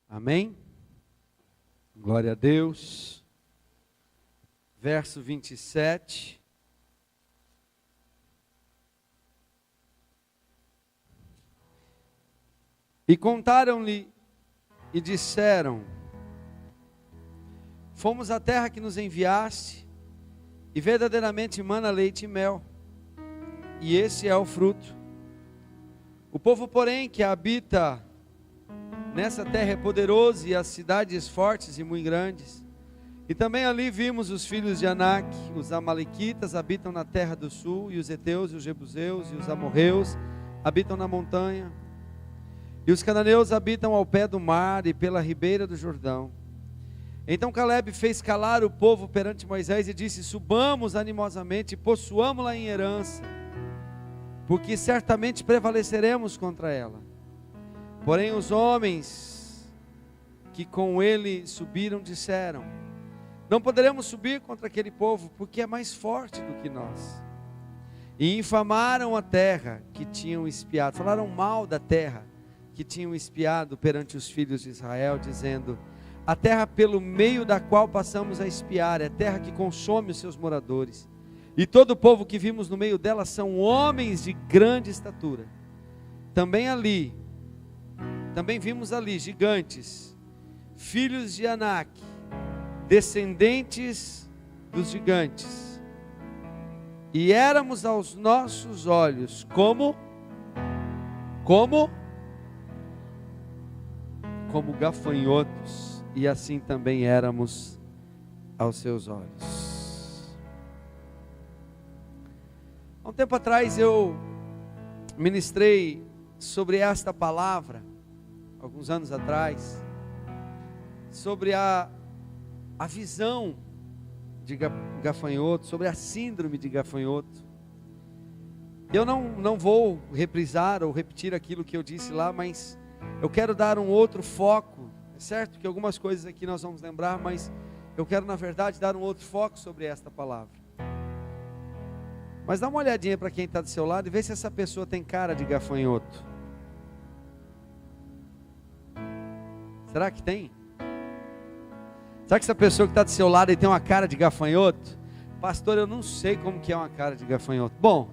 Amém? Glória a Deus. Verso 27. E contaram-lhe e disseram: fomos à terra que nos enviaste, e verdadeiramente mana leite e mel, e esse é o fruto. O povo, porém, que habita nessa terra é poderoso, e as cidades fortes e muito grandes. E também ali vimos os filhos de Anak, os amalequitas habitam na terra do sul, e os heteus, e os jebuseus, e os amorreus habitam na montanha. E os cananeus habitam ao pé do mar e pela ribeira do Jordão. Então Caleb fez calar o povo perante Moisés e disse: subamos animosamente e possuamo-la em herança, porque certamente prevaleceremos contra ela. Porém os homens que com ele subiram disseram: não poderemos subir contra aquele povo, porque é mais forte do que nós. E infamaram a terra que tinham espiado, falaram mal da terra que tinham espiado perante os filhos de Israel, dizendo: a terra pelo meio da qual passamos a espiar é terra que consome os seus moradores, e todo o povo que vimos no meio dela são homens de grande estatura. Também vimos ali gigantes, filhos de Anak, descendentes dos gigantes, e éramos aos nossos olhos como gafanhotos, e assim também éramos aos seus olhos. Há um tempo atrás eu ministrei sobre esta palavra, alguns anos atrás, sobre a visão de gafanhoto, sobre a síndrome de gafanhoto. Eu não vou reprisar ou repetir aquilo que eu disse lá, mas eu quero dar um outro foco. É certo que algumas coisas aqui nós vamos lembrar, mas eu quero na verdade dar um outro foco sobre esta palavra. Mas dá uma olhadinha para quem está do seu lado e vê se essa pessoa tem cara de gafanhoto. Será que tem? Será que essa pessoa que está do seu lado aí tem uma cara de gafanhoto? Pastor, eu não sei como que é uma cara de gafanhoto. Bom,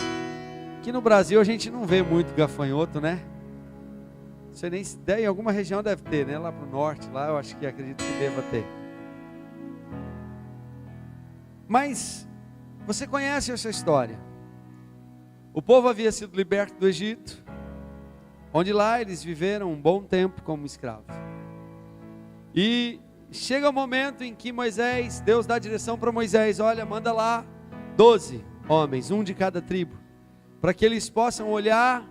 aqui no Brasil a gente não vê muito gafanhoto, né? Você nem em alguma região deve ter, né? Lá para o norte, lá eu acho que acredito que deva ter. Mas você conhece essa história? O povo havia sido liberto do Egito, onde lá eles viveram um bom tempo como escravos. E chega o momento em que Deus dá direção para Moisés: olha, manda lá 12 homens, um de cada tribo, para que eles possam olhar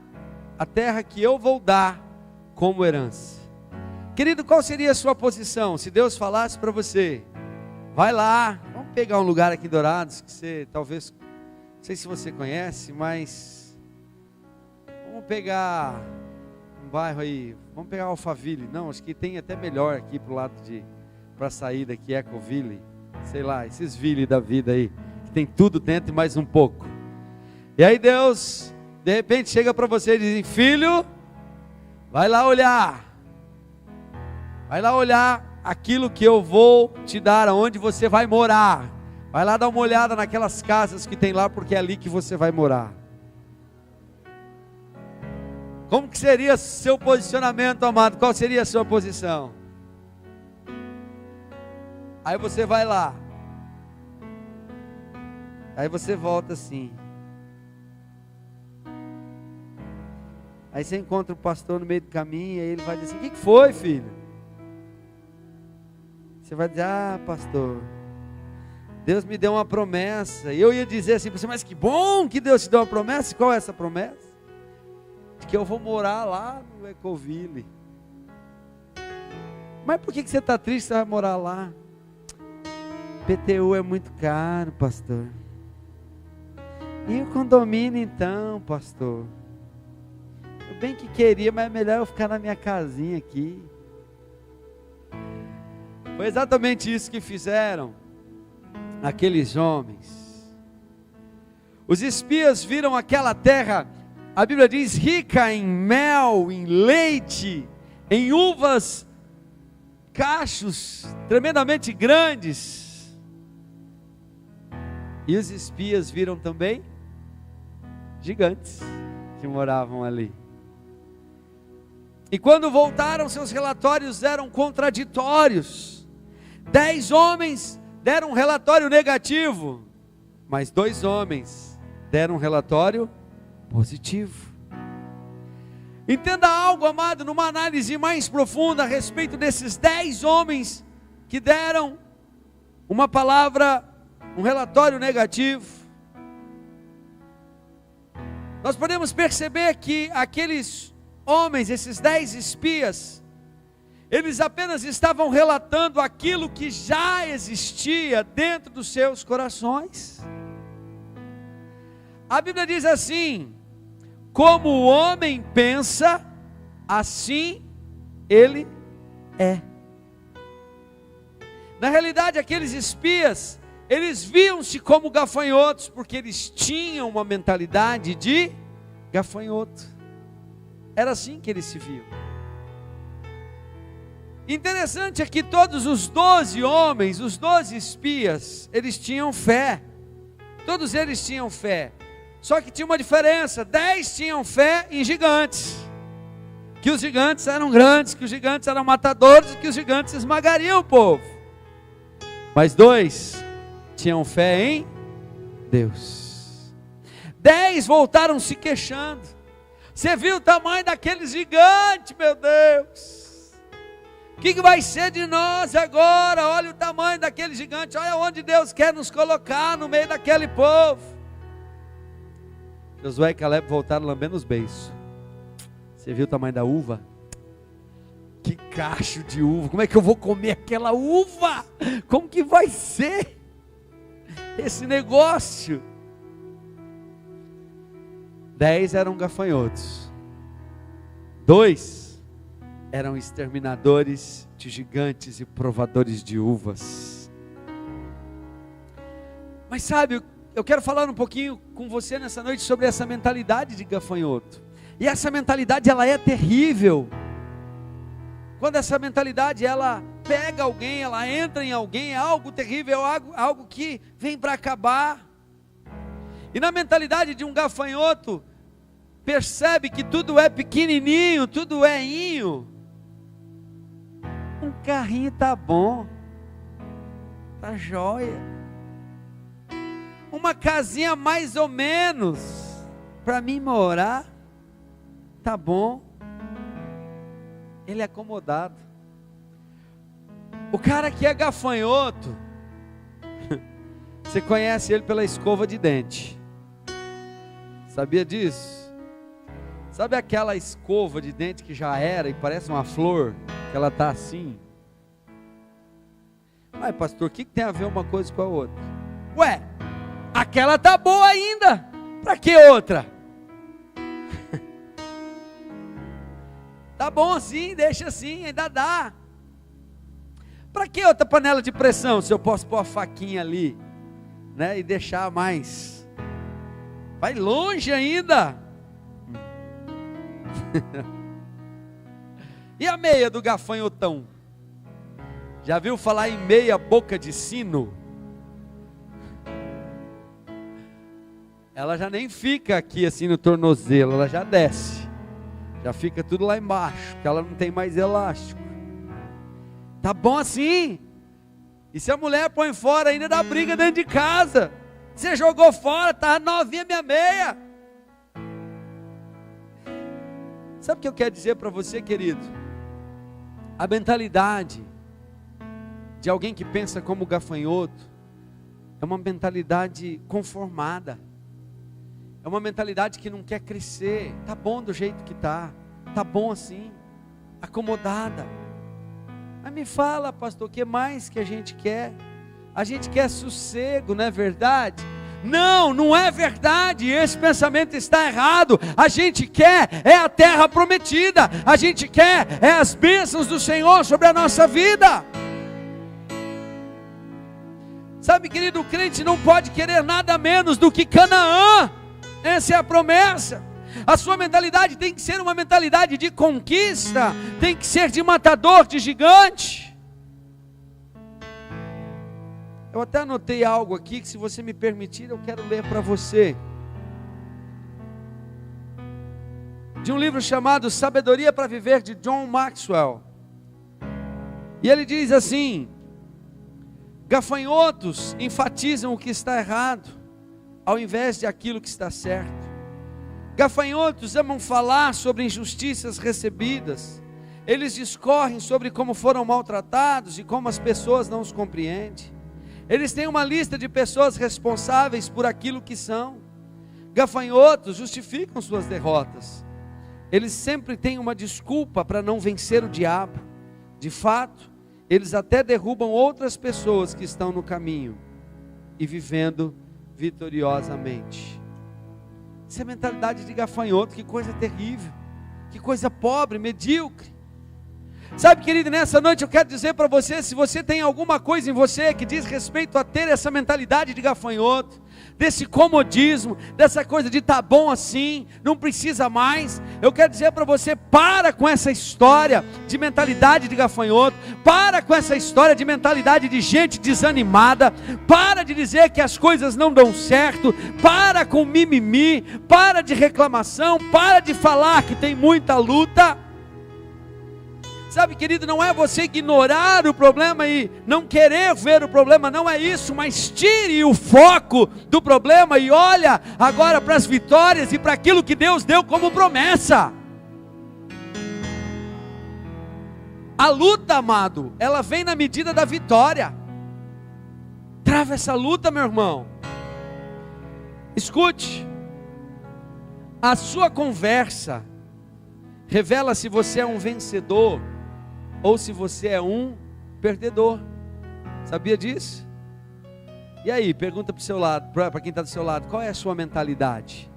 a terra que eu vou dar como herança. Querido, qual seria a sua posição se Deus falasse para você: vai lá, vamos pegar um lugar aqui em Dourados, que você talvez, não sei se você conhece, mas vamos pegar um bairro aí, vamos pegar Alphaville. Não, acho que tem até melhor aqui para o lado para sair daqui, Ecoville, sei lá, esses ville da vida aí, que tem tudo dentro e mais um pouco. E aí Deus, de repente chega para você e diz: filho, vai lá olhar aquilo que eu vou te dar, aonde você vai morar. Vai lá dar uma olhada naquelas casas que tem lá, porque é ali que você vai morar. Como que seria seu posicionamento, amado? Qual seria a sua posição? Aí você vai lá, aí você volta assim, aí você encontra o pastor no meio do caminho, aí ele vai dizer assim: o que foi, filho? Você vai dizer: ah, pastor, Deus me deu uma promessa. E eu ia dizer assim para você: mas que bom que Deus te deu uma promessa. E qual é essa promessa? De que eu vou morar lá no Ecoville. Mas por que você está triste? Você vai morar lá? PTU é muito caro, pastor. E o condomínio então, pastor? Eu bem que queria, mas é melhor eu ficar na minha casinha aqui. Foi exatamente isso que fizeram aqueles homens. Os espias viram aquela terra, a Bíblia diz, rica em mel, em leite, em uvas, cachos tremendamente grandes. E os espias viram também gigantes que moravam ali. E quando voltaram, seus relatórios eram contraditórios. 10 homens deram um relatório negativo, mas 2 homens deram um relatório positivo. Entenda algo, amado, numa análise mais profunda a respeito desses 10 homens que deram uma palavra, um relatório negativo. Nós podemos perceber que aqueles homens, esses 10 espias, eles apenas estavam relatando aquilo que já existia dentro dos seus corações. A Bíblia diz assim: como o homem pensa, assim ele é. Na realidade, aqueles espias, eles viam-se como gafanhotos, porque eles tinham uma mentalidade de gafanhoto. Era assim que eles se viam. Interessante é que todos os 12 homens, os 12 espias, eles tinham fé. Todos eles tinham fé. Só que tinha uma diferença: 10 tinham fé em gigantes, que os gigantes eram grandes, que os gigantes eram matadores, que os gigantes esmagariam o povo. Mas 2 tinham fé em Deus. 10 voltaram se queixando. Você viu o tamanho daquele gigante, meu Deus? O que vai ser de nós agora? Olha o tamanho daquele gigante, olha onde Deus quer nos colocar, no meio daquele povo. Josué e Caleb voltaram lambendo os beiços. Você viu o tamanho da uva? Que cacho de uva, como é que eu vou comer aquela uva? Como que vai ser esse negócio? 10 eram gafanhotos, 2 eram exterminadores de gigantes e provadores de uvas. Mas sabe, eu quero falar um pouquinho com você nessa noite sobre essa mentalidade de gafanhoto. E essa mentalidade, ela é terrível. Quando essa mentalidade, ela pega alguém, ela entra em alguém, é algo terrível, algo que vem para acabar. E na mentalidade de um gafanhoto, percebe que tudo é pequenininho, tudo é inho. Um carrinho tá bom, tá jóia. Uma casinha mais ou menos, para mim morar, tá bom. Ele é acomodado. O cara que é gafanhoto, você conhece ele pela escova de dente. Sabia disso? Sabe aquela escova de dente que já era e parece uma flor, que ela está assim? Mas pastor, o que tem a ver uma coisa com a outra? Ué, aquela tá boa ainda, para que outra? Tá bom assim, deixa assim, ainda dá. Para que outra panela de pressão, se eu posso pôr a faquinha ali, né, e deixar mais? Vai longe ainda. E a meia do gafanhotão? Já viu falar em meia boca de sino? Ela já nem fica aqui assim no tornozelo, ela já desce, já fica tudo lá embaixo, porque ela não tem mais elástico. Tá bom assim? E se a mulher põe fora, ainda dá briga dentro de casa. Você jogou fora, tá novinha minha meia. Sabe o que eu quero dizer para você, querido? A mentalidade de alguém que pensa como gafanhoto é uma mentalidade conformada. É uma mentalidade que não quer crescer. Tá bom do jeito que tá bom assim, acomodada. Mas me fala, pastor, o que mais que a gente quer? A gente quer sossego, não é verdade? Não, não é verdade, esse pensamento está errado. A gente quer é a terra prometida, a gente quer é as bênçãos do Senhor sobre a nossa vida. Sabe, querido, o crente não pode querer nada menos do que Canaã. Essa é a promessa. A sua mentalidade tem que ser uma mentalidade de conquista, tem que ser de matador, de gigante. Eu até anotei algo aqui que, se você me permitir, eu quero ler para você. De um livro chamado Sabedoria para Viver, de John Maxwell. E ele diz assim: gafanhotos enfatizam o que está errado, ao invés de aquilo que está certo. Gafanhotos amam falar sobre injustiças recebidas. Eles discorrem sobre como foram maltratados e como as pessoas não os compreendem. Eles têm uma lista de pessoas responsáveis por aquilo que são. Gafanhotos justificam suas derrotas. Eles sempre têm uma desculpa para não vencer o diabo. De fato, eles até derrubam outras pessoas que estão no caminho e vivendo vitoriosamente. Essa é a mentalidade de gafanhoto. Que coisa terrível, que coisa pobre, medíocre. Sabe, querido, nessa noite eu quero dizer para você: se você tem alguma coisa em você que diz respeito a ter essa mentalidade de gafanhoto, desse comodismo, dessa coisa de tá bom assim, não precisa mais, eu quero dizer para você: para com essa história de mentalidade de gafanhoto, para com essa história de mentalidade de gente desanimada, para de dizer que as coisas não dão certo, para com mimimi, para de reclamação, para de falar que tem muita luta. Sabe, querido, não é você ignorar o problema e não querer ver o problema, não é isso, mas tire o foco do problema e olha agora para as vitórias e para aquilo que Deus deu como promessa. A luta, amado, ela vem na medida da vitória. Trava essa luta, meu irmão. Escute, a sua conversa revela se você é um vencedor ou se você é um perdedor. Sabia disso? E aí, pergunta para o seu lado, para quem está do seu lado: qual é a sua mentalidade?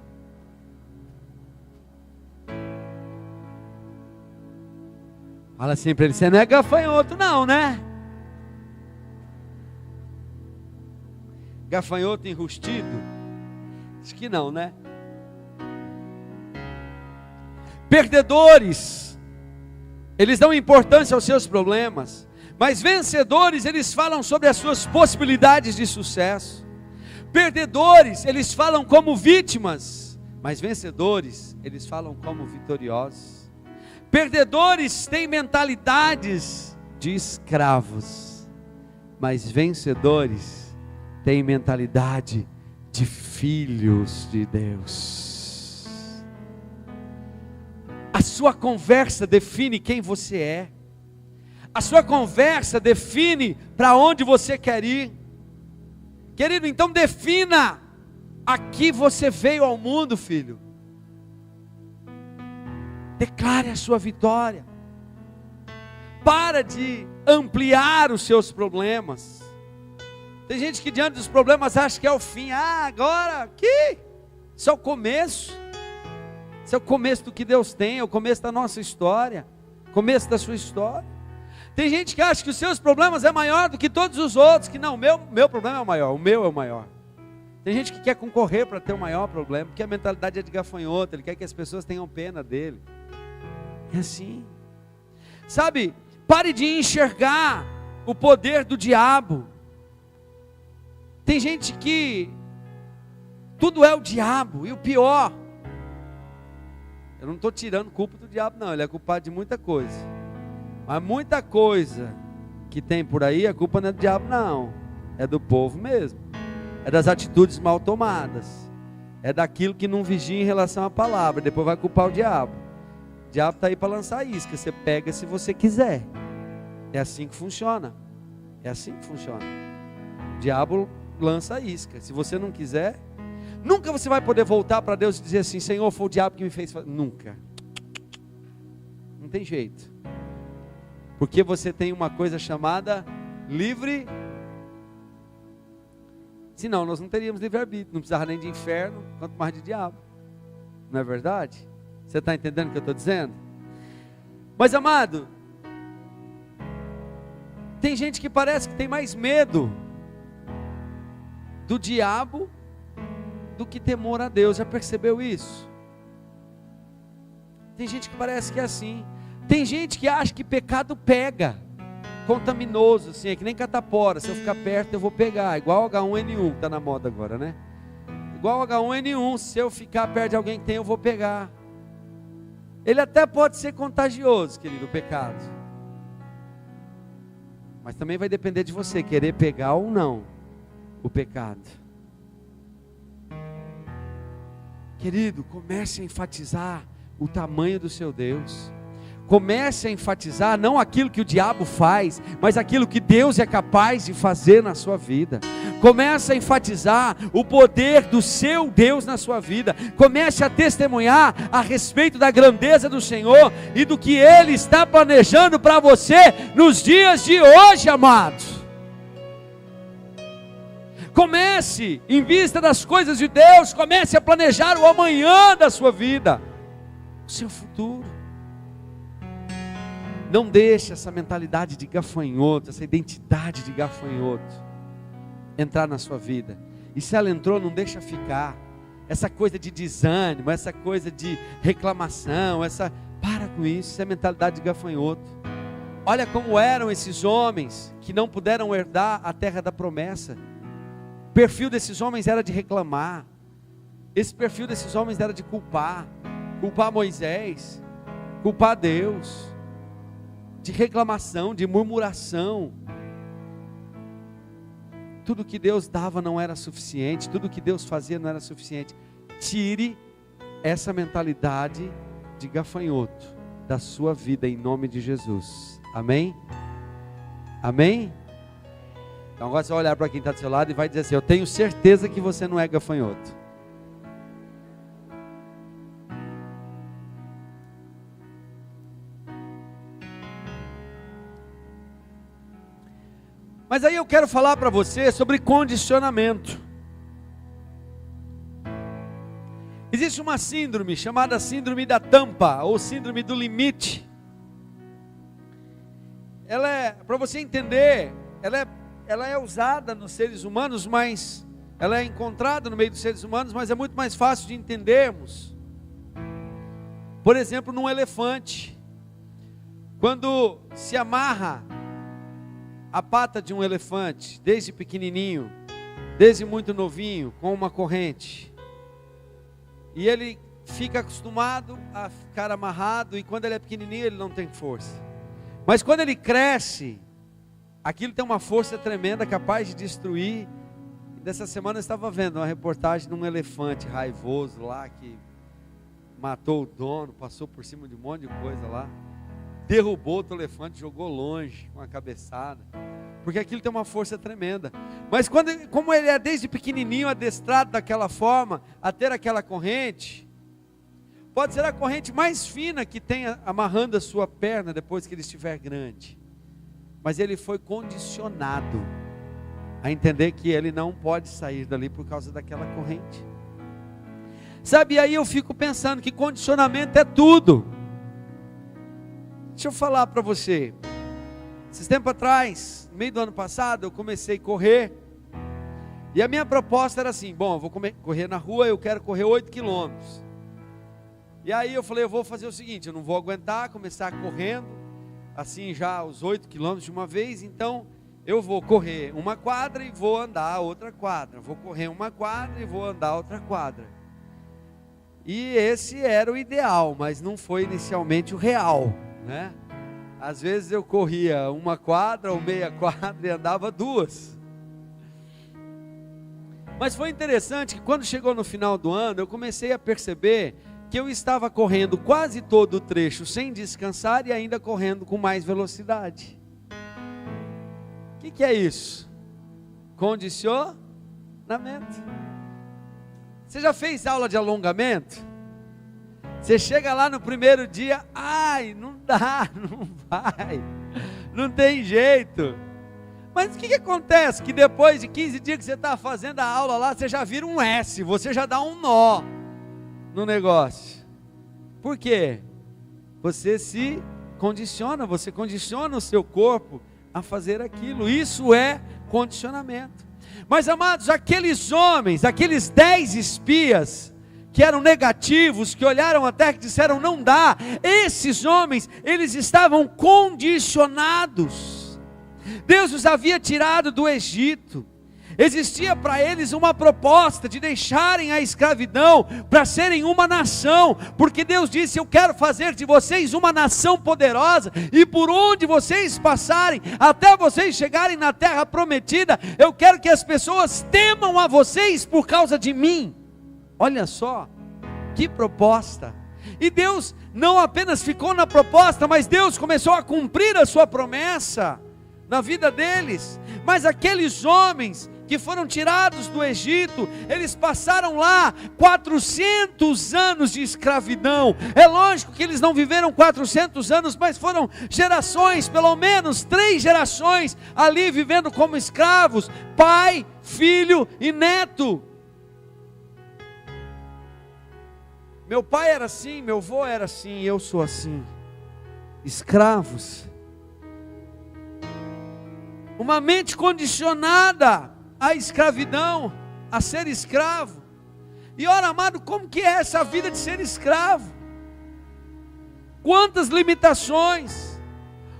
Fala assim para ele: você não é gafanhoto não, né? Gafanhoto enrustido? Acho que não, né? Perdedores, eles dão importância aos seus problemas, mas vencedores, eles falam sobre as suas possibilidades de sucesso. Perdedores, eles falam como vítimas, mas vencedores, eles falam como vitoriosos. Perdedores têm mentalidades de escravos, mas vencedores têm mentalidade de filhos de Deus. A sua conversa define quem você é. A sua conversa define para onde você quer ir. Querido, então defina a que você veio ao mundo, filho. Declare a sua vitória. Para de ampliar os seus problemas. Tem gente que diante dos problemas acha que é o fim. Agora, aqui, isso é o começo. Esse é o começo do que Deus tem, é o começo da nossa história, começo da sua história. Tem gente que acha que os seus problemas é maior do que todos os outros, que não, meu problema é o maior, o meu é o maior. Tem gente que quer concorrer para ter o maior problema, porque a mentalidade é de gafanhoto, ele quer que as pessoas tenham pena dele. É assim. Sabe, pare de enxergar o poder do diabo. Tem gente que tudo é o diabo, e o pior, eu não estou tirando culpa do diabo não, ele é culpado de muita coisa. Mas muita coisa que tem por aí, a culpa não é do diabo não, é do povo mesmo. É das atitudes mal tomadas. É daquilo que não vigia em relação à palavra, depois vai culpar o diabo. O diabo está aí para lançar isca, você pega se você quiser. É assim que funciona. É assim que funciona. O diabo lança a isca, se você não quiser. Nunca você vai poder voltar para Deus e dizer assim: Senhor, foi o diabo que me fez fazer. Nunca. Não tem jeito. Porque você tem uma coisa chamada livre. Senão nós não teríamos livre-arbítrio. Não precisava nem de inferno, quanto mais de diabo. Não é verdade? Você está entendendo o que eu estou dizendo? Mas amado, tem gente que parece que tem mais medo do diabo do que temor a Deus. Já percebeu isso? Tem gente que parece que é assim. Tem gente que acha que pecado pega, contaminoso, assim, é que nem catapora. Se eu ficar perto eu vou pegar, igual H1N1, que está na moda agora, né? Igual H1N1, se eu ficar perto de alguém que tem, eu vou pegar. Ele até pode ser contagioso, querido, o pecado. Mas também vai depender de você, querer pegar ou não o pecado. Querido, comece a enfatizar o tamanho do seu Deus. Comece a enfatizar não aquilo que o diabo faz, mas aquilo que Deus é capaz de fazer na sua vida. Comece a enfatizar o poder do seu Deus na sua vida. Comece a testemunhar a respeito da grandeza do Senhor e do que Ele está planejando para você nos dias de hoje, amados. Comece, em vista das coisas de Deus, comece a planejar o amanhã da sua vida, o seu futuro. Não deixe essa mentalidade de gafanhoto, essa identidade de gafanhoto entrar na sua vida. E se ela entrou, não deixa ficar. Essa coisa de desânimo, essa coisa de reclamação, para com isso, isso é mentalidade de gafanhoto. Olha como eram esses homens que não puderam herdar a terra da promessa. O perfil desses homens era de reclamar. Esse perfil desses homens era de culpar Moisés, culpar Deus, de reclamação, de murmuração. Tudo que Deus dava não era suficiente, tudo que Deus fazia não era suficiente. Tire essa mentalidade de gafanhoto da sua vida em nome de Jesus. Amém? Amém? Então agora você vai olhar para quem está do seu lado e vai dizer assim: eu tenho certeza que você não é gafanhoto. Mas aí eu quero falar para você sobre condicionamento. Existe uma síndrome chamada síndrome da tampa, ou síndrome do limite. Ela é, para você entender, ela é usada nos seres humanos, mas ela é encontrada no meio dos seres humanos, mas é muito mais fácil de entendermos. Por exemplo, num elefante, quando se amarra a pata de um elefante, desde pequenininho, desde muito novinho, com uma corrente, e ele fica acostumado a ficar amarrado, e quando ele é pequenininho ele não tem força, mas quando ele cresce, aquilo tem uma força tremenda, capaz de destruir. E dessa semana eu estava vendo uma reportagem de um elefante raivoso lá, que matou o dono, passou por cima de um monte de coisa lá, derrubou outro elefante, jogou longe com a cabeçada, porque aquilo tem uma força tremenda. Mas como ele é desde pequenininho adestrado daquela forma, a ter aquela corrente, pode ser a corrente mais fina que tenha amarrando a sua perna depois que ele estiver grande, mas ele foi condicionado a entender que ele não pode sair dali por causa daquela corrente. Sabe, e aí eu fico pensando que condicionamento é tudo. Deixa eu falar para você, esses tempos atrás, no meio do ano passado, eu comecei a correr, e a minha proposta era assim: bom, eu vou correr na rua, eu quero correr 8 quilômetros, e aí eu falei, eu vou fazer o seguinte, eu não vou aguentar começar correndo, assim já os 8 quilômetros de uma vez, então eu vou correr uma quadra e vou andar outra quadra, vou correr uma quadra e vou andar outra quadra, e esse era o ideal, mas não foi inicialmente o real, né? Às vezes eu corria uma quadra ou meia quadra e andava duas. Mas foi interessante que quando chegou no final do ano, eu comecei a perceber que eu estava correndo quase todo o trecho sem descansar e ainda correndo com mais velocidade. O que é isso? Condicionamento. Você já fez aula de alongamento? Você chega lá no primeiro dia, ai, não dá, não vai, não tem jeito. Mas o que acontece? Que depois de 15 dias que você está fazendo a aula lá, você já vira um S, você já dá um nó no negócio. Por quê? Você se condiciona, você condiciona o seu corpo a fazer aquilo. Isso é condicionamento. Mas amados, aqueles homens, aqueles 10 espias, que eram negativos, que olharam a terra e disseram não dá, esses homens, eles estavam condicionados. Deus os havia tirado do Egito, existia para eles uma proposta de deixarem a escravidão para serem uma nação, porque Deus disse: eu quero fazer de vocês uma nação poderosa, e por onde vocês passarem, até vocês chegarem na terra prometida, eu quero que as pessoas temam a vocês por causa de mim. Olha só, que proposta! E Deus não apenas ficou na proposta, mas Deus começou a cumprir a sua promessa na vida deles. Mas aqueles homens que foram tirados do Egito, eles passaram lá 400 anos de escravidão. É lógico que eles não viveram 400 anos, mas foram gerações, pelo menos 3 gerações ali vivendo como escravos, pai, filho e neto. Meu pai era assim, meu avô era assim, eu sou assim. Escravos. Uma mente condicionada à escravidão, a ser escravo. E ora, amado, como que é essa vida de ser escravo? Quantas limitações.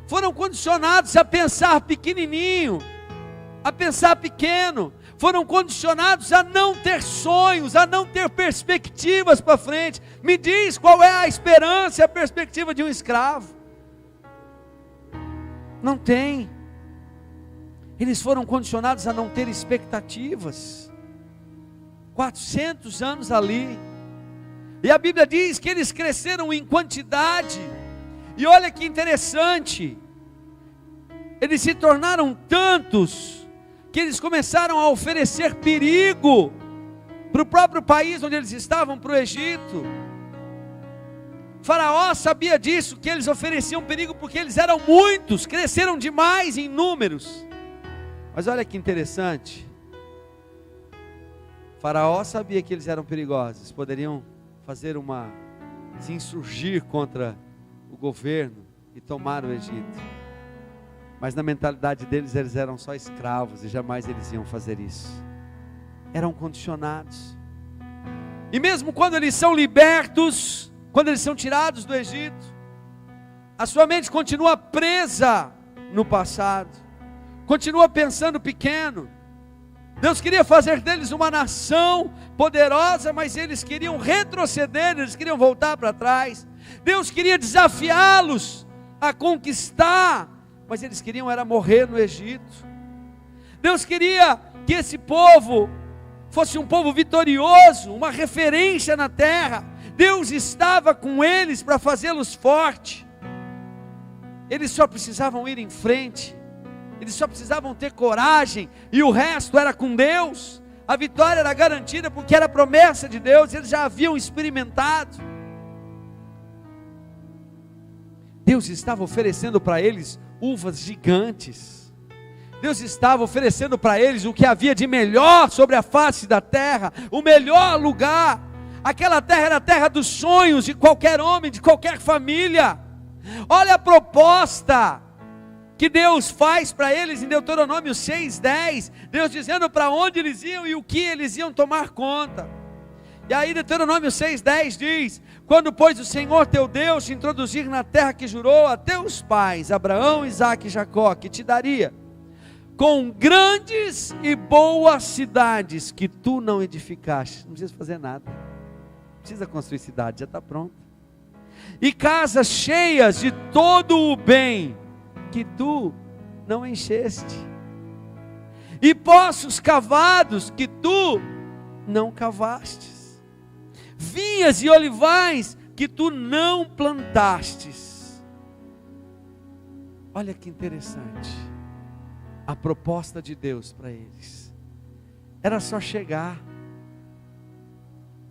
Foram condicionados a pensar pequenininho, a pensar pequeno. Foram condicionados a não ter sonhos, a não ter perspectivas para frente. Me diz qual é a esperança e a perspectiva de um escravo? Não tem. Eles foram condicionados a não ter expectativas. 400 anos ali. E a Bíblia diz que eles cresceram em quantidade. E olha que interessante. Eles se tornaram tantos que eles começaram a oferecer perigo para o próprio país onde eles estavam, para o Egito. Faraó sabia disso, que eles ofereciam perigo porque eles eram muitos, cresceram demais em números. Mas olha que interessante, Faraó sabia que eles eram perigosos, poderiam se insurgir contra o governo e tomar o Egito. Mas na mentalidade deles, eles eram só escravos e jamais eles iam fazer isso. Eram condicionados. E mesmo quando eles são libertos, quando eles são tirados do Egito, a sua mente continua presa no passado, continua pensando pequeno. Deus queria fazer deles uma nação poderosa, mas eles queriam retroceder, eles queriam voltar para trás. Deus queria desafiá-los a conquistar, mas eles queriam era morrer no Egito. Deus queria que esse povo fosse um povo vitorioso, uma referência na terra. Deus estava com eles para fazê-los fortes. Eles só precisavam ir em frente, eles só precisavam ter coragem, e o resto era com Deus. A vitória era garantida porque era promessa de Deus, eles já haviam experimentado. Deus estava oferecendo para eles uvas gigantes. Deus estava oferecendo para eles o que havia de melhor sobre a face da terra, o melhor lugar. Aquela terra era a terra dos sonhos de qualquer homem, de qualquer família. Olha a proposta que Deus faz para eles em Deuteronômio 6:10, Deus dizendo para onde eles iam e o que eles iam tomar conta. E aí Deuteronômio 6:10 diz: quando pois o Senhor teu Deus te introduzir na terra que jurou a teus pais, Abraão, Isaque e Jacó, que te daria, com grandes e boas cidades que tu não edificaste, não precisa fazer nada, não precisa construir cidade, já está pronto, e casas cheias de todo o bem que tu não encheste, e poços cavados que tu não cavastes, vinhas e olivais que tu não plantastes. Olha que interessante, a proposta de Deus para eles era só chegar.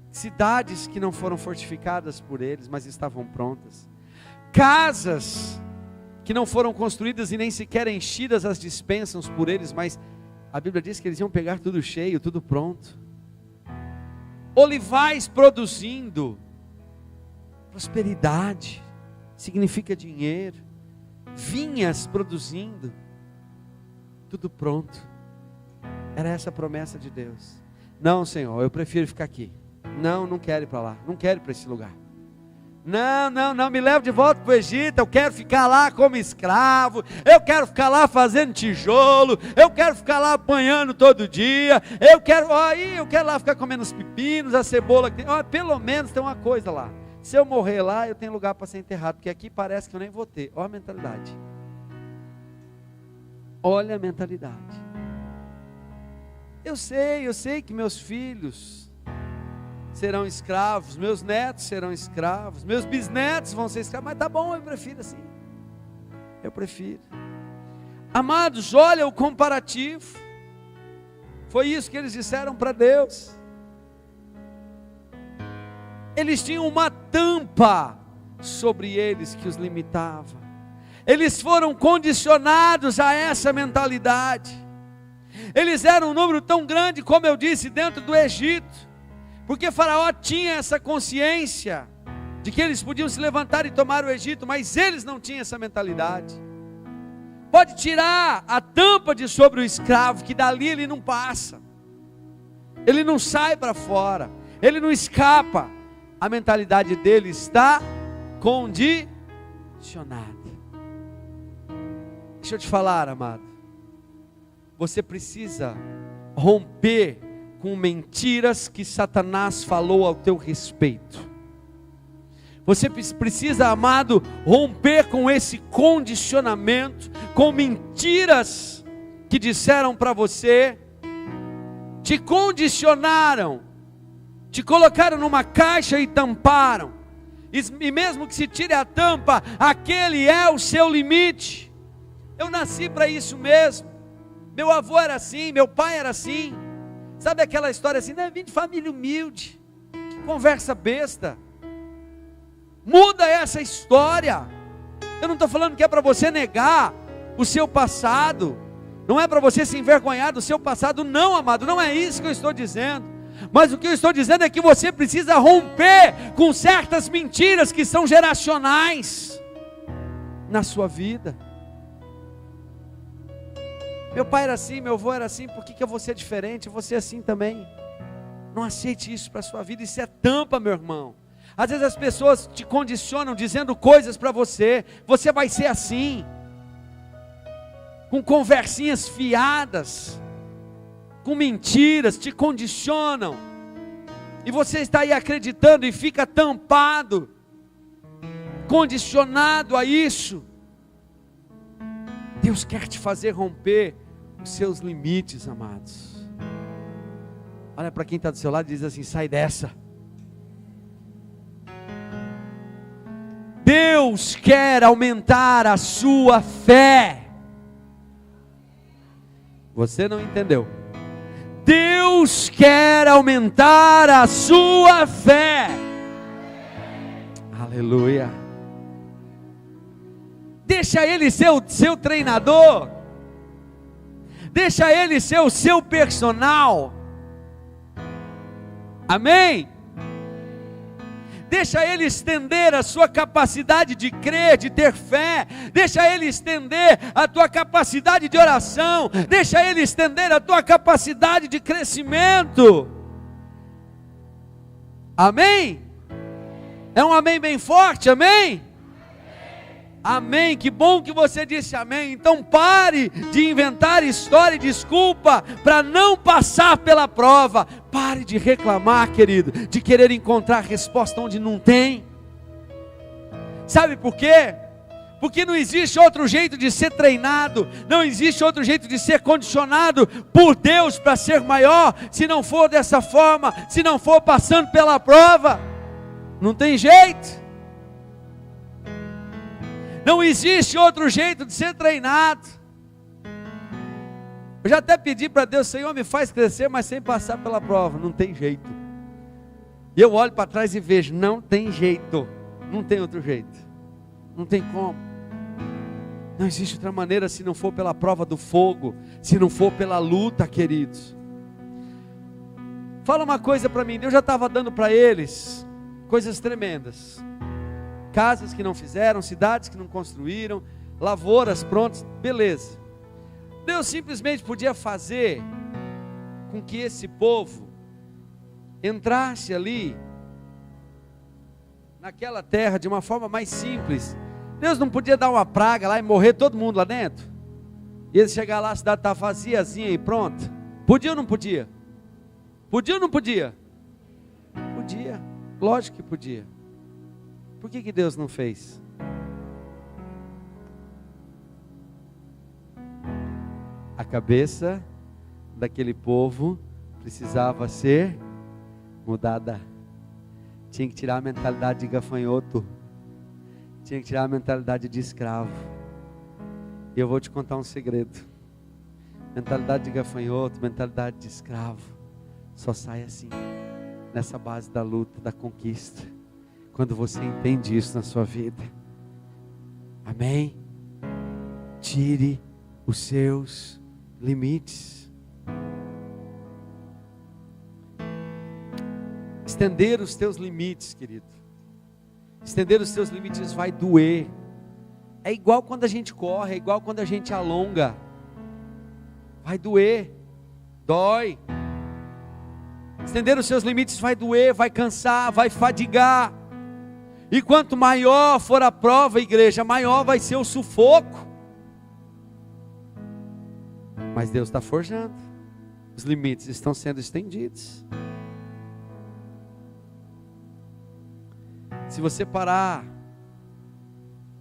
Cidades que não foram fortificadas por eles, mas estavam prontas, casas que não foram construídas e nem sequer enchidas as despensas por eles, mas a Bíblia diz que eles iam pegar tudo cheio, tudo pronto. Olivais produzindo, prosperidade significa dinheiro, vinhas produzindo, tudo pronto. Era essa a promessa de Deus. Não, Senhor, eu prefiro ficar aqui. Não quero ir para lá, não quero ir para esse lugar. Não, me leva de volta para o Egito, eu quero ficar lá como escravo, eu quero ficar lá fazendo tijolo, eu quero ficar lá apanhando todo dia, eu quero lá ficar comendo os pepinos, a cebola, pelo menos tem uma coisa lá, se eu morrer lá, eu tenho lugar para ser enterrado, porque aqui parece que eu nem vou ter. Olha a mentalidade. Olha a mentalidade. Eu sei que meus filhos serão escravos, meus netos serão escravos, meus bisnetos vão ser escravos, mas tá bom, eu prefiro assim. Eu prefiro. Amados, olha o comparativo. Foi isso que eles disseram para Deus. Eles tinham uma tampa sobre eles que os limitava. Eles foram condicionados a essa mentalidade. Eles eram um número tão grande, como eu disse, dentro do Egito. Porque Faraó tinha essa consciência de que eles podiam se levantar e tomar o Egito, mas eles não tinham essa mentalidade. Pode tirar a tampa de sobre o escravo, que dali ele não passa, ele não sai para fora, ele não escapa. A mentalidade dele está condicionada. Deixa eu te falar, amado, você precisa romper com mentiras que Satanás falou ao teu respeito. Você precisa, amado, romper com esse condicionamento, com mentiras que disseram para você, te condicionaram, te colocaram numa caixa e tamparam, e mesmo que se tire a tampa, aquele é o seu limite. Eu nasci para isso mesmo, meu avô era assim, meu pai era assim. Sabe aquela história assim, vim de família humilde, que conversa besta. Muda essa história. Eu não estou falando que é para você negar o seu passado, não é para você se envergonhar do seu passado, não, amado, não é isso que eu estou dizendo. Mas o que eu estou dizendo é que você precisa romper com certas mentiras que são geracionais na sua vida. Meu pai era assim, meu avô era assim, por que eu vou ser diferente? Você é assim também. Não aceite isso para a sua vida, isso é tampa, meu irmão. Às vezes as pessoas te condicionam dizendo coisas para você, você vai ser assim, com conversinhas fiadas, com mentiras, te condicionam, e você está aí acreditando e fica tampado, condicionado a isso. Deus quer te fazer romper os seus limites, amados. Olha para quem está do seu lado e diz assim: sai dessa. Deus quer aumentar a sua fé. Você não entendeu? Deus quer aumentar a sua fé. Aleluia. Deixa Ele ser o seu treinador. Deixa Ele ser o seu personal. Amém? Deixa Ele estender a sua capacidade de crer, de ter fé. Deixa Ele estender a tua capacidade de oração. Deixa Ele estender a tua capacidade de crescimento. Amém? É um amém bem forte, amém? Amém, que bom que você disse amém. Então pare de inventar história e desculpa para não passar pela prova. Pare de reclamar, querido, de querer encontrar resposta onde não tem. Sabe por quê? Porque não existe outro jeito de ser treinado, não existe outro jeito de ser condicionado por Deus para ser maior, se não for dessa forma, se não for passando pela prova. Não tem jeito. Não existe outro jeito de ser treinado. Eu já até pedi para Deus: Senhor, me faz crescer, mas sem passar pela prova. Não tem jeito. E eu olho para trás e vejo: não tem jeito. Não tem outro jeito. Não tem como. Não existe outra maneira se não for pela prova do fogo, se não for pela luta, queridos. Fala uma coisa para mim. Deus já estava dando para eles coisas tremendas. Casas que não fizeram, cidades que não construíram, lavouras prontas, beleza. Deus simplesmente podia fazer com que esse povo entrasse ali, naquela terra, de uma forma mais simples. Deus não podia dar uma praga lá e morrer todo mundo lá dentro? E eles chegar lá, a cidade está vaziazinha e pronto? Podia ou não podia? Podia ou não podia? Podia, lógico que podia. Por que Deus não fez? A cabeça daquele povo precisava ser mudada. Tinha que tirar a mentalidade de gafanhoto. Tinha que tirar a mentalidade de escravo. E eu vou te contar um segredo. Mentalidade de gafanhoto, mentalidade de escravo, só sai assim, nessa base da luta, da conquista, quando você entende isso na sua vida. Amém? Tire os seus limites. Estender os teus limites, querido. Estender os teus limites vai doer. É igual quando a gente corre, é igual quando a gente alonga. Vai doer, dói. Estender os seus limites vai doer, vai cansar, vai fadigar. E quanto maior for a prova, igreja, maior vai ser o sufoco. Mas Deus está forjando. Os limites estão sendo estendidos. Se você parar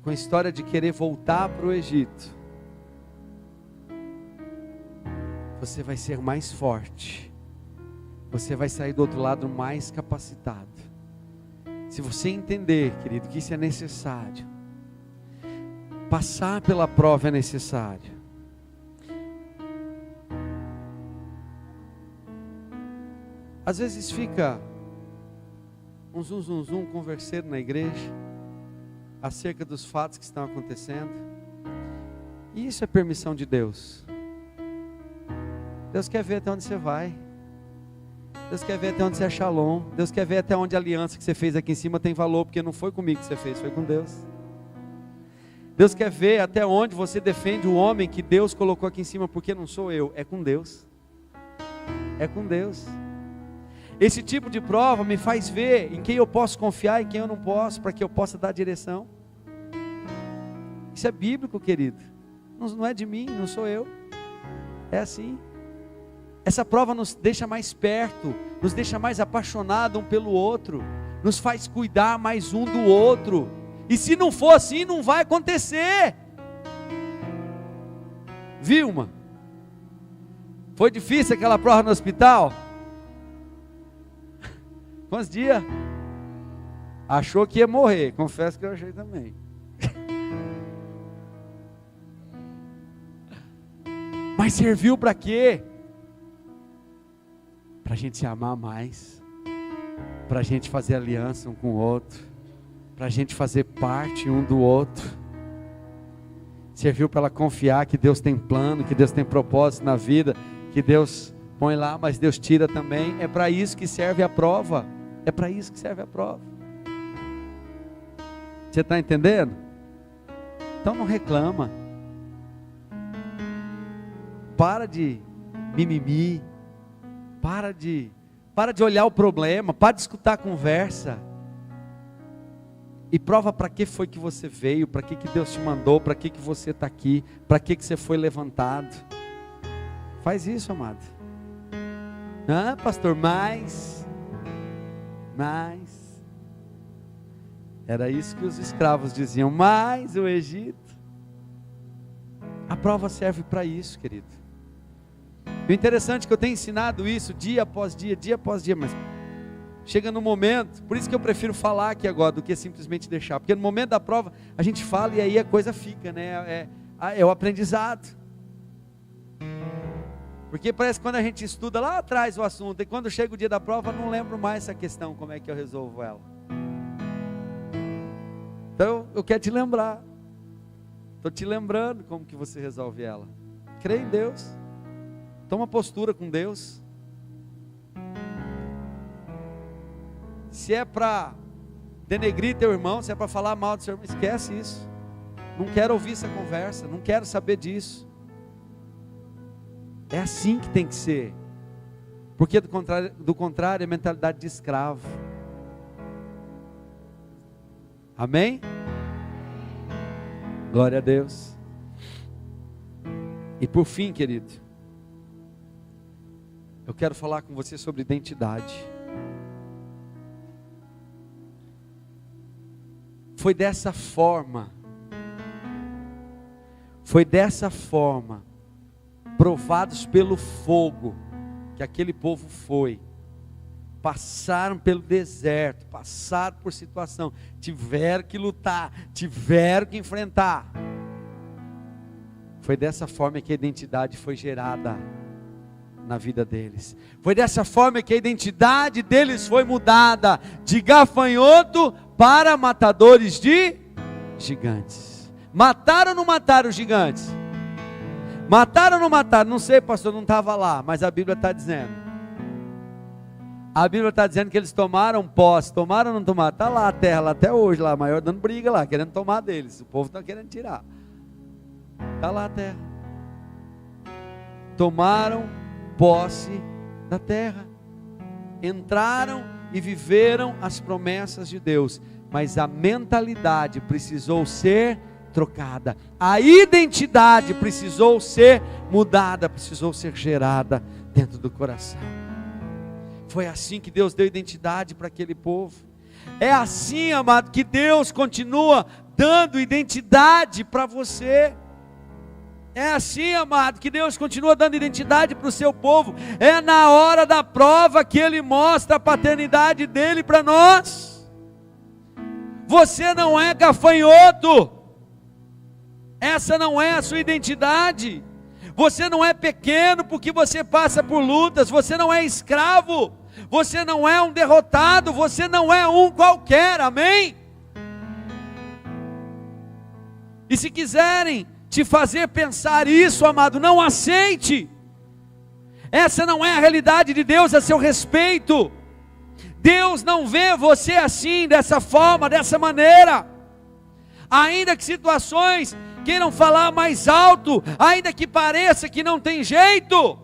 com a história de querer voltar para o Egito, você vai ser mais forte. Você vai sair do outro lado mais capacitado. Se você entender, querido, que isso é necessário, passar pela prova é necessário. Às vezes fica um zum conversando na igreja acerca dos fatos que estão acontecendo. E isso é permissão de Deus. Deus quer ver até onde você vai. Deus quer ver até onde você é shalom. Deus quer ver até onde a aliança que você fez aqui em cima tem valor, porque não foi comigo que você fez, foi com Deus. Deus quer ver até onde você defende o homem que Deus colocou aqui em cima, porque não sou eu, é com Deus. É com Deus. Esse tipo de prova me faz ver em quem eu posso confiar e em quem eu não posso, para que eu possa dar direção. Isso é bíblico, querido. Não é de mim, não sou eu. É assim. Essa prova nos deixa mais perto, nos deixa mais apaixonados um pelo outro, nos faz cuidar mais um do outro. E se não for assim, não vai acontecer. Vilma, foi difícil aquela prova no hospital? Quantos dias? Achou que ia morrer, confesso que eu achei também. Mas serviu para quê? Para a gente se amar mais, para a gente fazer aliança um com o outro, para a gente fazer parte um do outro. Serviu para ela confiar que Deus tem plano, que Deus tem propósito na vida, que Deus põe lá, mas Deus tira também. É para isso que serve a prova. É para isso que serve a prova. Você está entendendo? Então não reclama. Para de mimimi. Para de olhar o problema. Para de escutar a conversa. E prova para que foi que você veio. Para que Deus te mandou. Para que você está aqui. Para que você foi levantado. Faz isso, amado. Ah, pastor, mais. Era isso que os escravos diziam. Mas o Egito. A prova serve para isso, querido. O interessante é que eu tenho ensinado isso dia após dia, mas chega no momento, por isso que eu prefiro falar aqui agora do que simplesmente deixar, porque no momento da prova a gente fala e aí a coisa fica, né? É o aprendizado. Porque parece que quando a gente estuda lá atrás o assunto, e quando chega o dia da prova, eu não lembro mais essa questão, como é que eu resolvo ela. Então eu quero te lembrar, estou te lembrando como que você resolve ela. Crê em Deus. Toma postura com Deus. Se é para denegrir teu irmão, se é para falar mal do seu irmão, esquece isso. Não quero ouvir essa conversa, não quero saber disso. É assim que tem que ser. Porque do contrário é mentalidade de escravo. Amém? Glória a Deus. E por fim, querido, eu quero falar com você sobre identidade. Foi dessa forma, provados pelo fogo, que aquele povo foi. Passaram pelo deserto, passaram por situação, tiveram que lutar, tiveram que enfrentar. Foi dessa forma que a identidade foi gerada na vida deles. Foi dessa forma que a identidade deles foi mudada de gafanhoto para matadores de gigantes. Mataram ou não mataram os gigantes? Mataram ou não mataram? Não sei, pastor, não estava lá, mas a Bíblia está dizendo. A Bíblia está dizendo que eles tomaram posse. Tomaram ou não tomaram? Está lá a terra, lá até hoje, lá, maior dando briga lá, querendo tomar deles. O povo está querendo tirar. Está lá a terra. Tomaram posse da terra. Entraram e viveram as promessas de Deus. Mas a mentalidade precisou ser trocada. A identidade precisou ser mudada, precisou ser gerada dentro do coração. Foi assim que Deus deu identidade para aquele povo. É assim, amado, que Deus continua dando identidade para você. É assim, amado, que Deus continua dando identidade para o seu povo. É na hora da prova que Ele mostra a paternidade dEle para nós. Você não é gafanhoto. Essa não é a sua identidade. Você não é pequeno porque você passa por lutas. Você não é escravo. Você não é um derrotado. Você não é um qualquer. Amém? E se quiserem te fazer pensar isso, amado, não aceite. Essa não é a realidade de Deus a seu respeito. Deus não vê você assim, dessa forma, dessa maneira. Ainda que situações queiram falar mais alto, ainda que pareça que não tem jeito.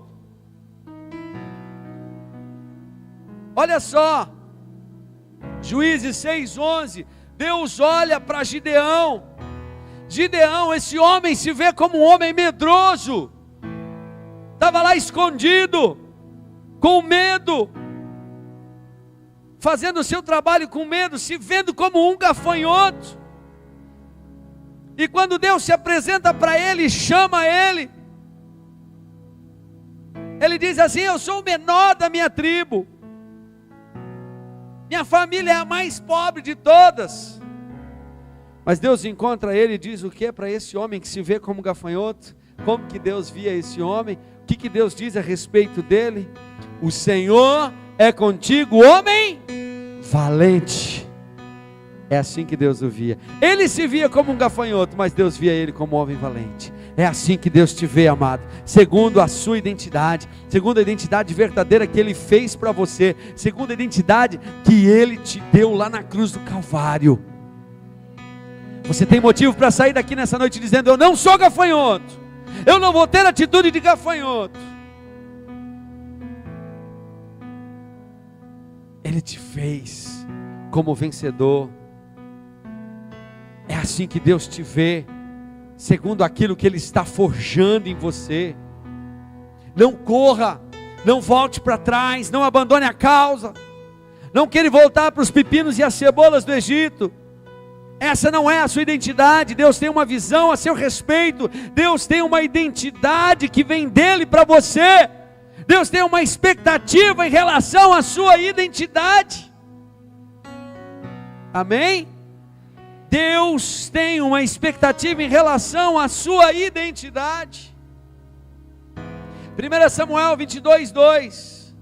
Olha só, Juízes 6:11, Deus olha para Gideão. Gideão, esse homem se vê como um homem medroso, estava lá escondido, com medo, fazendo o seu trabalho com medo, se vendo como um gafanhoto. E quando Deus se apresenta para ele, chama ele, ele diz assim: eu sou o menor da minha tribo, minha família é a mais pobre de todas. Mas Deus encontra ele e diz o que para esse homem que se vê como gafanhoto? Como que Deus via esse homem? O que Deus diz a respeito dele? O Senhor é contigo, homem valente. É assim que Deus o via. Ele se via como um gafanhoto, mas Deus via ele como um homem valente. É assim que Deus te vê, amado, segundo a sua identidade, segundo a identidade verdadeira que Ele fez para você, segundo a identidade que Ele te deu lá na cruz do Calvário. Você tem motivo para sair daqui nessa noite dizendo: eu não sou gafanhoto, eu não vou ter atitude de gafanhoto. Ele te fez como vencedor. É assim que Deus te vê, segundo aquilo que Ele está forjando em você. Não corra, não volte para trás, não abandone a causa, não queira voltar para os pepinos e as cebolas do Egito. Essa não é a sua identidade. Deus tem uma visão a seu respeito. Deus tem uma identidade que vem dEle para você. Deus tem uma expectativa em relação à sua identidade. Amém? Deus tem uma expectativa em relação à sua identidade. 1 Samuel 22:2.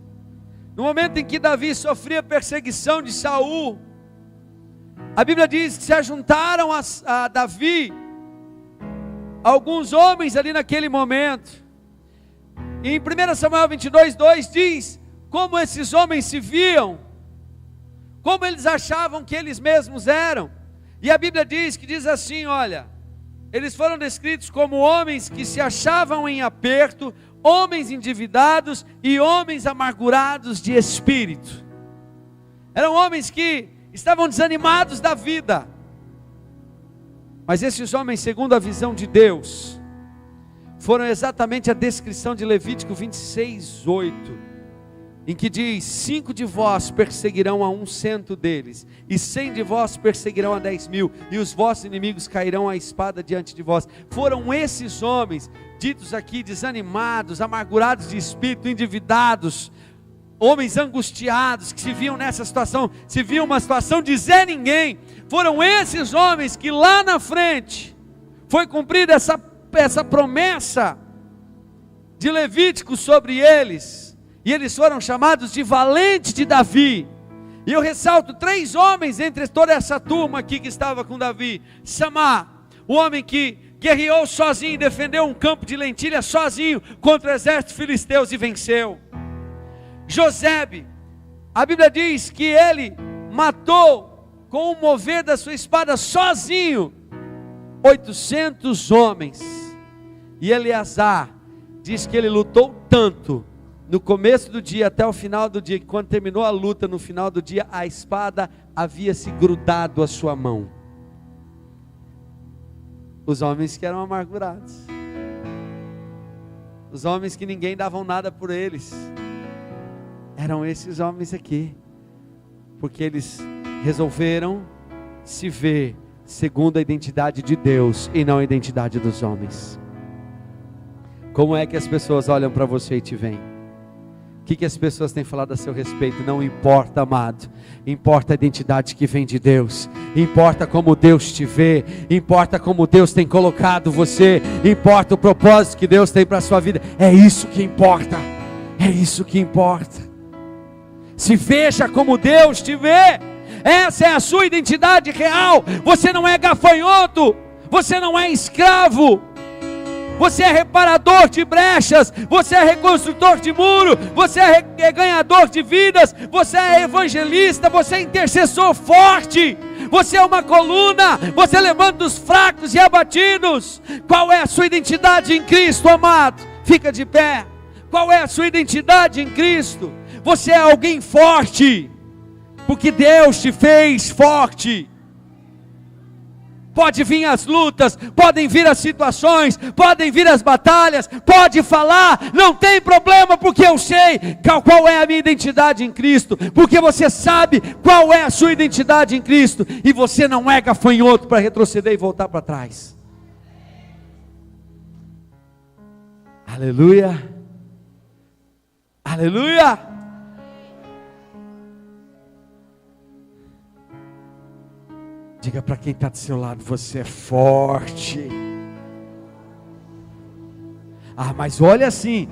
No momento em que Davi sofria perseguição de Saul, a Bíblia diz que se ajuntaram a Davi alguns homens ali naquele momento. E em 1 Samuel 22:2 diz como esses homens se viam, como eles achavam que eles mesmos eram. E a Bíblia diz assim, olha, eles foram descritos como homens que se achavam em aperto, homens endividados e homens amargurados de espírito. Eram homens que estavam desanimados da vida. Mas esses homens, segundo a visão de Deus, foram exatamente a descrição de Levítico 26:8, em que diz: 5 de vós perseguirão a 100 deles, e 100 de vós perseguirão a 10.000, e os vossos inimigos cairão à espada diante de vós. Foram esses homens, ditos aqui desanimados, amargurados de espírito, endividados, homens angustiados, que se viam nessa situação, se viam uma situação de Zé Ninguém. Foram esses homens que lá na frente foi cumprida essa promessa de Levítico sobre eles, e eles foram chamados de valentes de Davi. E eu ressalto 3 homens entre toda essa turma aqui que estava com Davi: Samá, o homem que guerreou sozinho, defendeu um campo de lentilha sozinho contra o exército filisteus e venceu. Josebe, a Bíblia diz que ele matou com o mover da sua espada sozinho 800 homens. E Eleazar diz que ele lutou tanto no começo do dia até o final do dia, que quando terminou a luta, no final do dia, a espada havia se grudado à sua mão. Os homens que eram amargurados, os homens que ninguém dava nada por eles, eram esses homens aqui, porque eles resolveram se ver segundo a identidade de Deus e não a identidade dos homens. Como é que as pessoas olham para você e te veem? O que as pessoas têm falado a seu respeito? Não importa, amado. Importa a identidade que vem de Deus. Importa como Deus te vê. Importa como Deus tem colocado você. Importa o propósito que Deus tem para a sua vida. É isso que importa. É isso que importa. Se veja como Deus te vê. Essa é a sua identidade real. Você não é gafanhoto. Você não é escravo. Você é reparador de brechas, você é reconstrutor de muro, você é ganhador de vidas, você é evangelista, você é intercessor forte, você é uma coluna, você levanta os fracos e abatidos. Qual é a sua identidade em Cristo, amado? Fica de pé. Qual é a sua identidade em Cristo? Você é alguém forte, porque Deus te fez forte. Pode vir as lutas, podem vir as situações, podem vir as batalhas, pode falar, não tem problema, porque eu sei qual é a minha identidade em Cristo, porque você sabe qual é a sua identidade em Cristo, e você não é gafanhoto para retroceder e voltar para trás. Aleluia, aleluia. Diga para quem está do seu lado: você é forte. Ah, mas olha assim,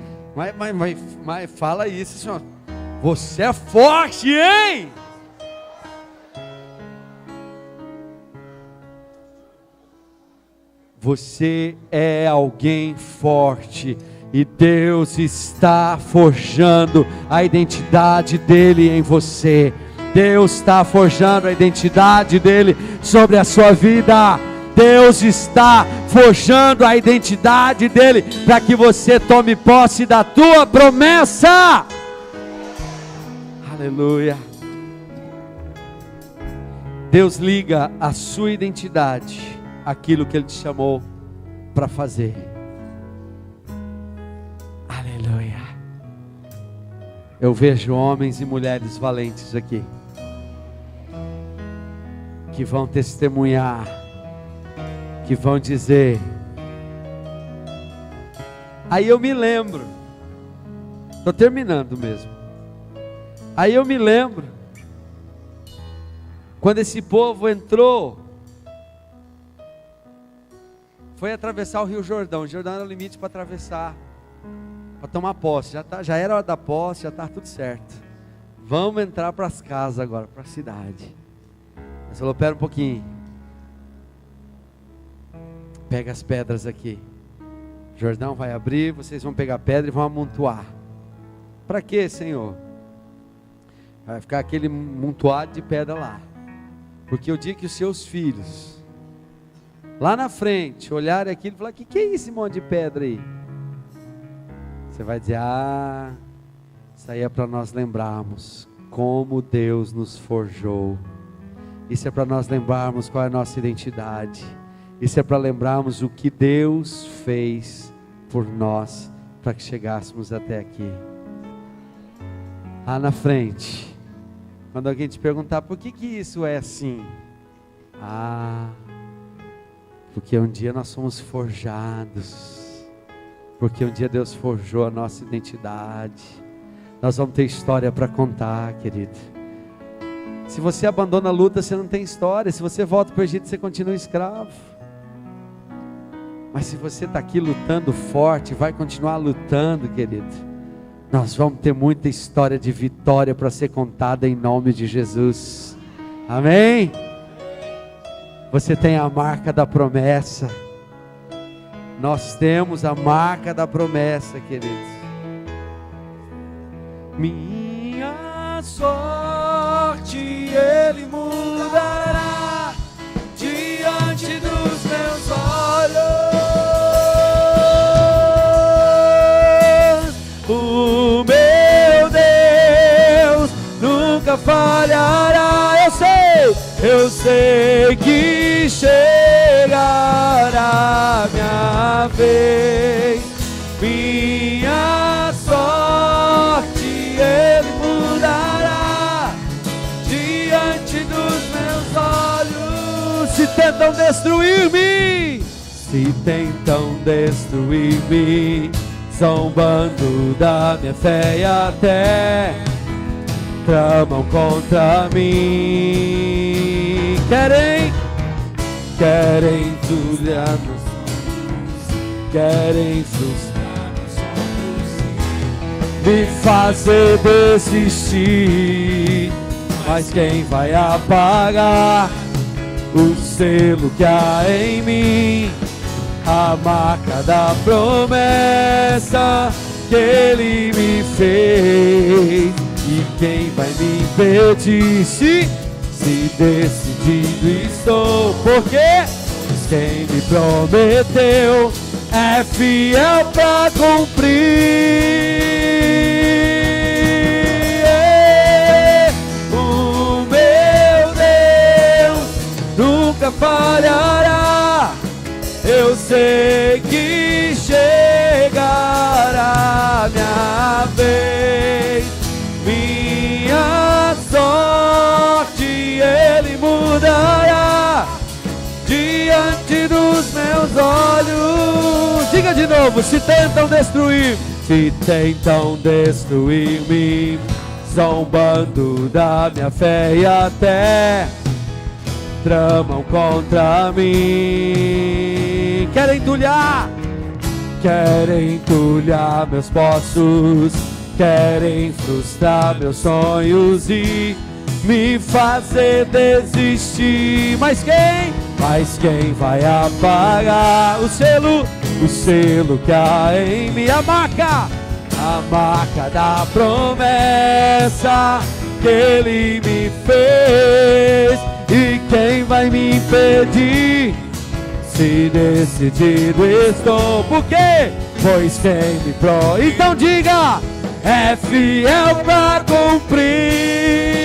mas fala isso, senhor. Você é forte, hein? Você é alguém forte, e Deus está forjando a identidade dele em você. Deus está forjando a identidade dele sobre a sua vida. Deus está forjando a identidade dele para que você tome posse da tua promessa. Aleluia. Deus liga a sua identidade àquilo que ele te chamou para fazer. Aleluia. Eu vejo homens e mulheres valentes aqui, que vão testemunhar, que vão dizer. Aí eu me lembro, estou terminando mesmo, aí eu me lembro, quando esse povo entrou, foi atravessar o Rio Jordão. O Jordão era o limite para atravessar, para tomar posse. Já era hora da posse, já está tudo certo. Vamos entrar para as casas agora, para a cidade. Mas falou: pera um pouquinho, pega as pedras aqui, o Jordão vai abrir, vocês vão pegar pedra e vão amontoar. Para quê, Senhor? Vai ficar aquele amontoado de pedra lá, porque o dia que os seus filhos lá na frente olharem aquilo e falar: que é esse monte de pedra aí? Você vai dizer, isso aí é para nós lembrarmos como Deus nos forjou. Isso é para nós lembrarmos qual é a nossa identidade. Isso é para lembrarmos o que Deus fez por nós, para que chegássemos até aqui. Lá na frente, quando alguém te perguntar, por que isso é assim? Porque um dia nós somos forjados. Porque um dia Deus forjou a nossa identidade. Nós vamos ter história para contar, querido. Se você abandona a luta, você não tem história. Se você volta para o Egito, você continua escravo. Mas se você está aqui lutando forte, vai continuar lutando, querido, nós vamos ter muita história de vitória para ser contada em nome de Jesus. Amém? Você tem a marca da promessa. Nós temos a marca da promessa, queridos. Minha sorte Ele mudará diante dos meus olhos. O meu Deus nunca falhará. Eu sei que chegará minha vez. Minha sorte Ele mudará diante dos meus olhos. Se tentam destruir-me, zombando da minha fé e até tramam contra mim. Querem entulhar meus sonhos, querem frustrar meus sonhos, me fazer desistir. Mas quem vai apagar o selo que há em mim? A marca da promessa que Ele me fez. E quem vai me impedir? Se decidido estou, porque quem me prometeu é fiel pra cumprir. O meu Deus nunca falhará. Eu sei que chegará minha vez. Minha sorte Ele mudará diante dos meus olhos. Diga de novo, se tentam destruir-me, zombando da minha fé e até tramam contra mim. Querem entulhar meus poços, querem frustrar meus sonhos e me fazer desistir. Mas quem vai apagar o selo que há em mim? A marca da promessa que Ele me fez. E quem vai me impedir? Se decidido estou, por quê? Pois quem me então diga, é fiel pra cumprir.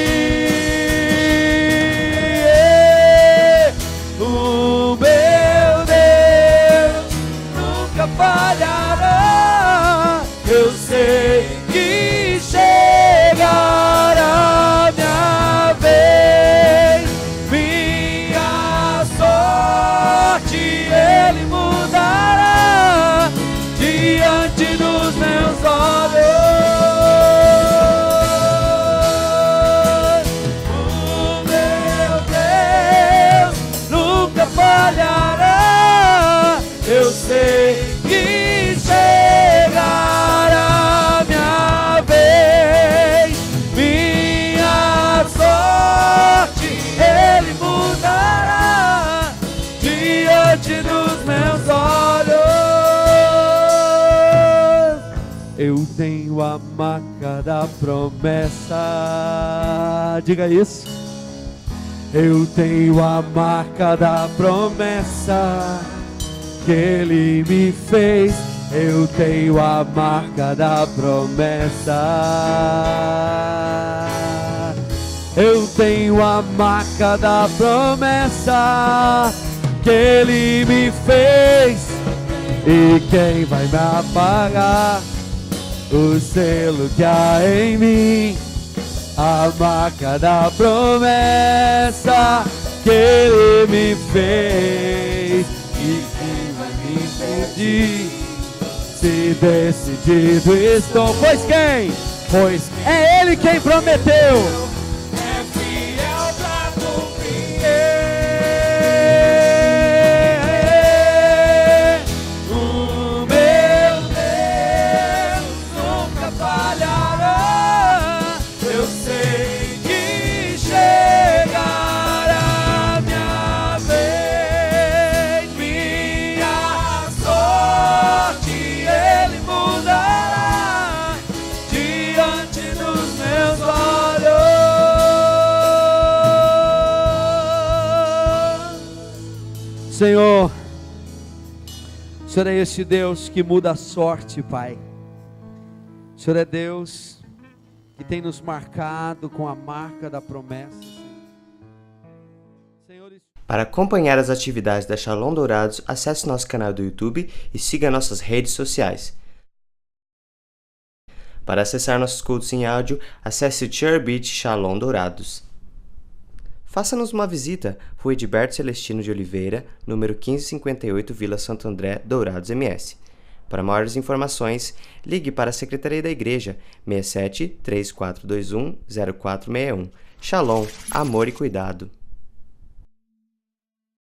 O meu Deus nunca falhará. Eu sei que chegará minha vez. Minha sorte Ele mudará diante dos meus olhos. Eu sei que chegará minha vez. Minha sorte Ele mudará diante dos meus olhos. Eu tenho a marca da promessa. Diga isso. Eu tenho a marca da promessa que Ele me fez. Eu tenho a marca da promessa. Eu tenho a marca da promessa que Ele me fez. E quem vai me apagar? O selo que há em mim, a marca da promessa que Ele me fez. E quem vai me impedir? Se decidido estou. Pois quem? Pois é Ele quem prometeu. Senhor, o Senhor é esse Deus que muda a sorte, Pai. O Senhor é Deus que tem nos marcado com a marca da promessa. Senhor... Para acompanhar as atividades da Shalom Dourados, acesse nosso canal do YouTube e siga nossas redes sociais. Para acessar nossos cultos em áudio, acesse o Cherbit Shalom Dourados. Faça-nos uma visita, Rua Edilberto Celestino de Oliveira, número 1558, Vila Santo André, Dourados MS. Para maiores informações, ligue para a Secretaria da Igreja, 67 3421 0461. Shalom, amor e cuidado.